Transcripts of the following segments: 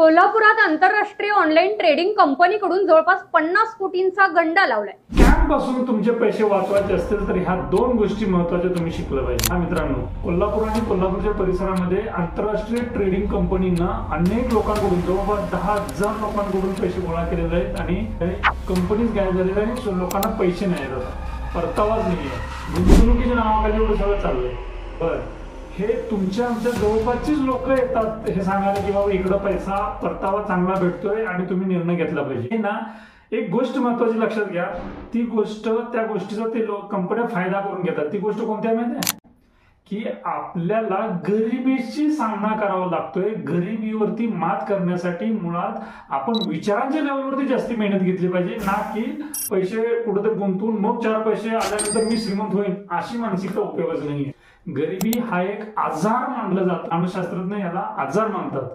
कोल्हापुरात आंतरराष्ट्रीय online trading कंपनीकडून जवळपास 50 कोटींचा गंडा लावलाय. स्कॅम पासून तुमचे पैसे वाचवायचे असतील तर ह्या दोन गोष्टी महत्त्वाच्या तुम्ही शिकलं पाहिजे. हा मित्रांनो, कोल्हापूर आणि कोल्हापूरच्या परिसरामध्ये आंतरराष्ट्रीय ट्रेडिंग कंपनींना अनेक लोकांकडून जवळपास 10,000 लोकांकडून पैसे गोळा केलेले आहेत आणि कंपनीज गायब झालेल्या आणि लोकांना पैसे नाही येतात, परतावाच नाहीये. गुंतवणुकीच्या नावाखाली एवढं सगळं चाललंय. बरं, हे तुमच्या आमच्या जवळपासचीच लोक येतात हे सांगायला की बाबा इकडं पैसा परतावा चांगला भेटतोय आणि तुम्ही निर्णय घेतला पाहिजे. हे ना, एक गोष्ट महत्वाची लक्षात घ्या. ती गोष्ट, त्या गोष्टीचा ते कंपन्या फायदा करून घेतात. ती गोष्ट कोणती आहे माहिती आहे? की आपल्याला गरिबीशी सामना करावा लागतोय. गरिबीवरती मात करण्यासाठी मुळात आपण विचारांच्या लेवलवरती जास्ती मेहनत घेतली पाहिजे, ना की पैसे कुठेतरी गुंतवून मग 4 पैसे आल्यानंतर मी श्रीमंत होईन अशी मानसिकता उपयोगाच नाहीये. गरिबी हा एक आजार मानला जातो. मानसशास्त्रज्ञ याला आजार मानतात.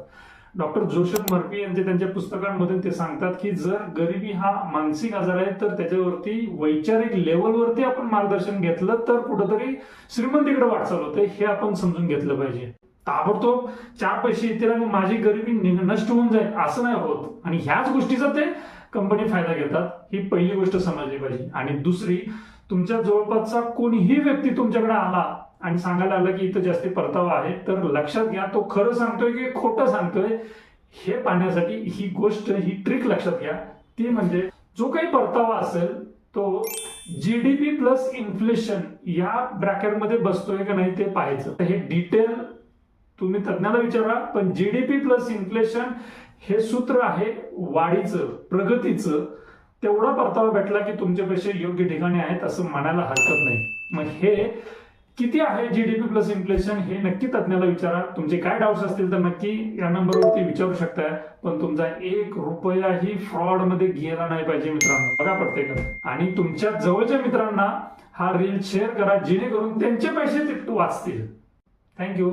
डॉक्टर जोसेफ मर्फी यांचे त्यांच्या पुस्तकांमध्ये ते सांगतात की जर गरिबी हा मानसिक आजार आहे तर त्याच्यावरती वैचारिक लेवलवरती आपण मार्गदर्शन घेतलं तर कुठंतरी श्रीमंतीकडे वाटचाल होते. हे आपण समजून घेतलं पाहिजे. ताबडतोब 4 पैसे येतील आणि माझी गरिबी नष्ट होऊन जाईल असं नाही होत. आणि ह्याच गोष्टीचा ते कंपनी फायदा घेतात. ही पहिली गोष्ट समजली पाहिजे. आणि दुसरी, तुमच्या जवळपासचा कोणीही व्यक्ती तुमच्याकडे आला आणि सांगायला आलं की इथं जास्ती परतावा आहे तर लक्षात घ्या तो खरं सांगतोय की खोटं सांगतोय हे पाहण्यासाठी ही गोष्ट, ही ट्रिक लक्षात घ्या. ती म्हणजे जो काही परतावा असेल तो जीडीपी प्लस इन्फ्लेशन या ब्रॅकेटमध्ये बसतोय का नाही ते पाहायचं. हे डिटेल तुम्ही तज्ञाला विचारा, पण जीडीपी प्लस इन्फ्लेशन हे सूत्र आहे वाढीचं, प्रगतीचं. तेवढा परतावा भेटला की तुमचे पैसे योग्य ठिकाणी आहेत असं म्हणायला हरकत नाही. मग हे किती आहे जीडीपी प्लस इन्फ्लेशन हे नक्की तज्ञाला विचारा. तुमचे काय डाऊट्स असतील तर नक्की या नंबरवरती विचारू शकताय. पण तुमचा 1 रुपयाही फ्रॉड मध्ये गेला नाही पाहिजे मित्रांनो. बघा प्रत्येकाने. आणि तुमच्या जवळच्या मित्रांना हा रील शेअर करा जेणेकरून त्यांचे पैसे वाचतील. थँक्यू.